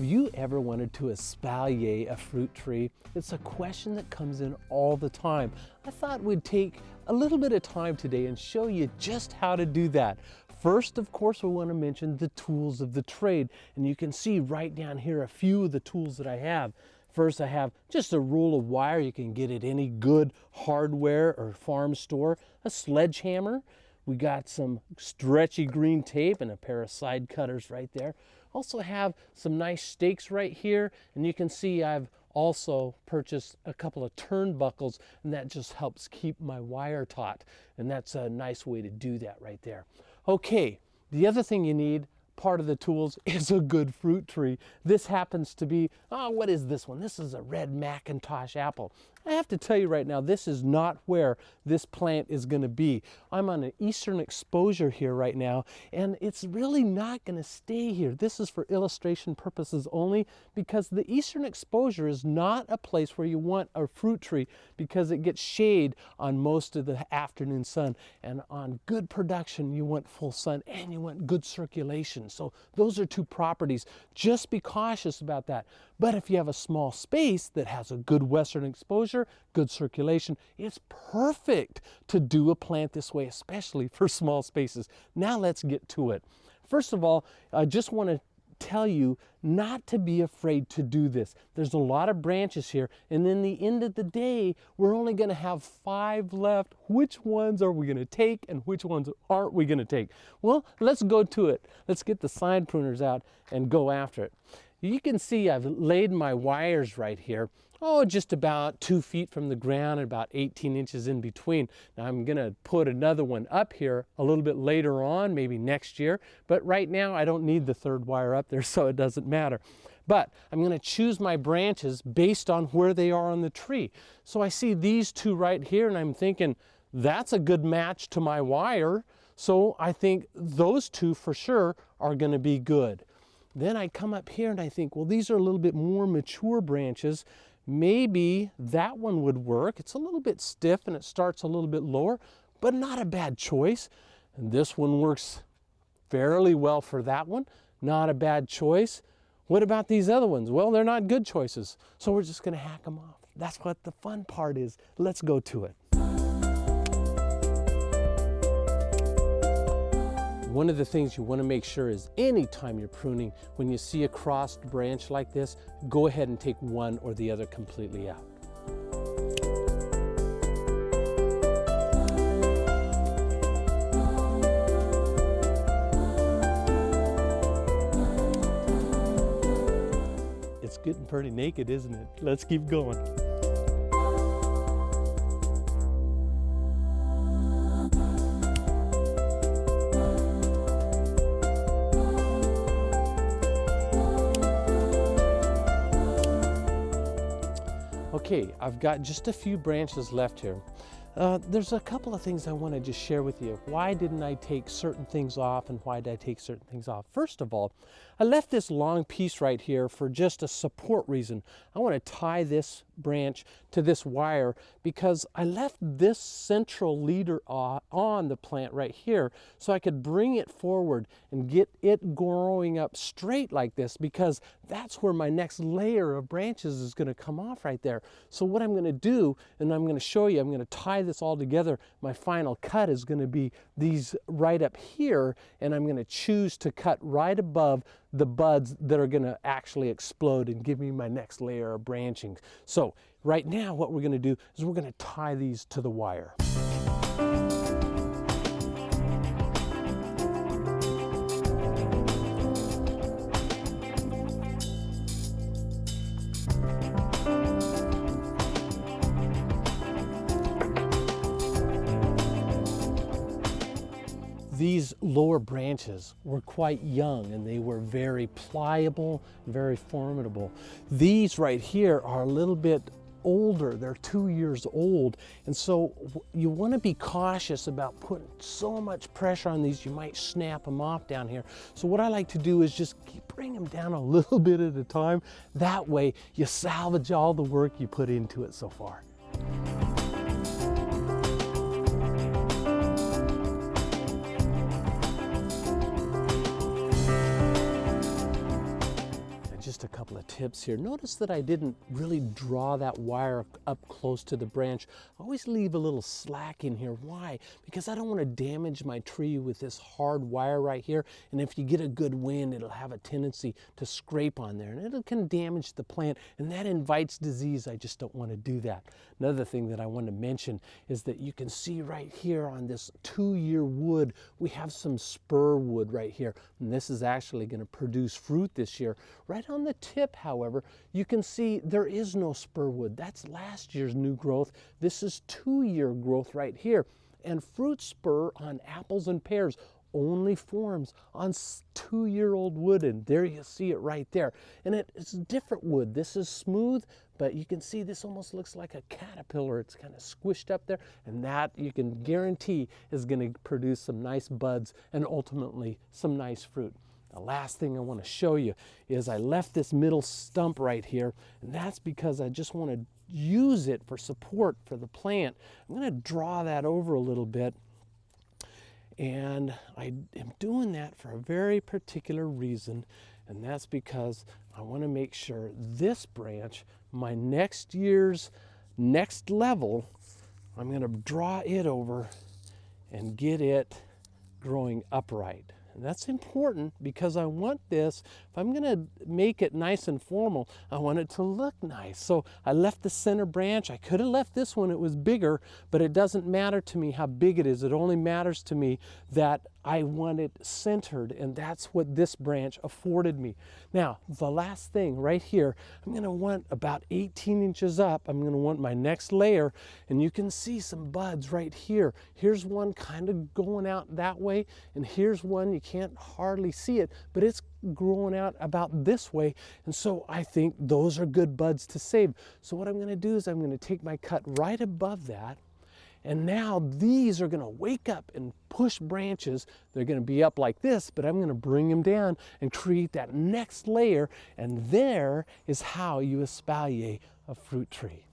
you ever wanted to espalier a fruit tree? It's a question that comes in all the time. I thought we'd take a little bit of time today and show you just how to do that. First, of course, we want to mention the tools of the trade. And you can see right down here a few of the tools that I have. First, I have just a roll of wire. You can get at any good hardware or farm store. A sledgehammer. We got some stretchy green tape and a pair of side cutters right there. Also have some nice stakes right here, and you can see I've also purchased a couple of turnbuckles, and that just helps keep my wire taut, and that's a nice way to do that right there. Okay, the other thing you need, part of the tools, is a good fruit tree. This happens to be, what is this one? This is a red Macintosh apple. I have to tell you right now, this is not where this plant is going to be. I'm on an eastern exposure here right now, and it's really not going to stay here. This is for illustration purposes only, because the eastern exposure is not a place where you want a fruit tree, because it gets shade on most of the afternoon sun, and on good production you want full sun and you want good circulation. So those are two properties. Just be cautious about that. But if you have a small space that has a good western exposure, good circulation, it's perfect to do a plant this way, especially for small spaces. Now let's get to it. First of all, I just want to tell you not to be afraid to do this. There's a lot of branches here, and in the end of the day, we're only going to have 5 left. Which ones are we going to take and which ones aren't we going to take? Well, let's go to it. Let's get the side pruners out and go after it. You can see I've laid my wires right here, just about 2 feet from the ground and about 18 inches in between. Now I'm gonna put another one up here a little bit later on, maybe next year, but right now I don't need the 3rd wire up there, so it doesn't matter. But I'm gonna choose my branches based on where they are on the tree. So I see these 2 right here, and I'm thinking, that's a good match to my wire, so I think those 2 for sure are gonna be good. Then I come up here and I think, well, these are a little bit more mature branches. Maybe that one would work. It's a little bit stiff and it starts a little bit lower, but not a bad choice. And this one works fairly well for that one. Not a bad choice. What about these other ones? Well, they're not good choices. So we're just going to hack them off. That's what the fun part is. Let's go to it. One of the things you want to make sure is anytime you're pruning, when you see a crossed branch like this, go ahead and take one or the other completely out. It's getting pretty naked, isn't it? Let's keep going. Okay, I've got just a few branches left here. There's a couple of things I want to just share with you. Why didn't I take certain things off and why did I take certain things off? First of all, I left this long piece right here for just a support reason. I want to tie this branch to this wire because I left this central leader on the plant right here so I could bring it forward and get it growing up straight like this, because that's where my next layer of branches is going to come off right there. So what I'm going to do, and I'm going to show you, I'm going to tie this all together. My final cut is going to be these right up here, and I'm going to choose to cut right above the buds that are going to actually explode and give me my next layer of branching. So right now what we're going to do is we're going to tie these to the wire. These lower branches were quite young and they were very pliable, very formidable. These right here are a little bit older. They're 2 years old. And so you want to be cautious about putting so much pressure on these. You might snap them off down here. So what I like to do is just bring them down a little bit at a time. That way you salvage all the work you put into it so far. just a couple of tips here. Notice that I didn't really draw that wire up close to the branch. I always leave a little slack in here. Why? Because I don't want to damage my tree with this hard wire right here. And if you get a good wind, it'll have a tendency to scrape on there and it can damage the plant, and that invites disease. I just don't want to do that. Another thing that I want to mention is that you can see right here on this 2-year wood, we have some spur wood right here. And this is actually going to produce fruit this year. Right on the tip, however, you can see there is no spur wood. That's last year's new growth. This is 2-year growth right here. And fruit spur on apples and pears only forms on 2-year-old wood, and there you see it right there. And it's different wood. This is smooth, but you can see this almost looks like a caterpillar. It's kind of squished up there, and that you can guarantee is going to produce some nice buds and ultimately some nice fruit. The last thing I want to show you is I left this middle stump right here, and that's because I just want to use it for support for the plant. I'm going to draw that over a little bit. And I am doing that for a very particular reason, and that's because I want to make sure this branch, my next year's next level, I'm going to draw it over and get it growing upright. And that's important because I want this, if I'm going to make it nice and formal, I want it to look nice. So I left the center branch. I could have left this one, it was bigger, but it doesn't matter to me how big it is. It only matters to me that I want it centered, and that's what this branch afforded me. Now, the last thing right here, I'm going to want about 18 inches up. I'm going to want my next layer, and you can see some buds right here. Here's one kind of going out that way, and here's one, you can't hardly see it, but it's growing out about this way, and so I think those are good buds to save. So what I'm going to do is I'm going to take my cut right above that, and now these are going to wake up and push branches. They're going to be up like this, but I'm going to bring them down and create that next layer, and there is how you espalier a fruit tree.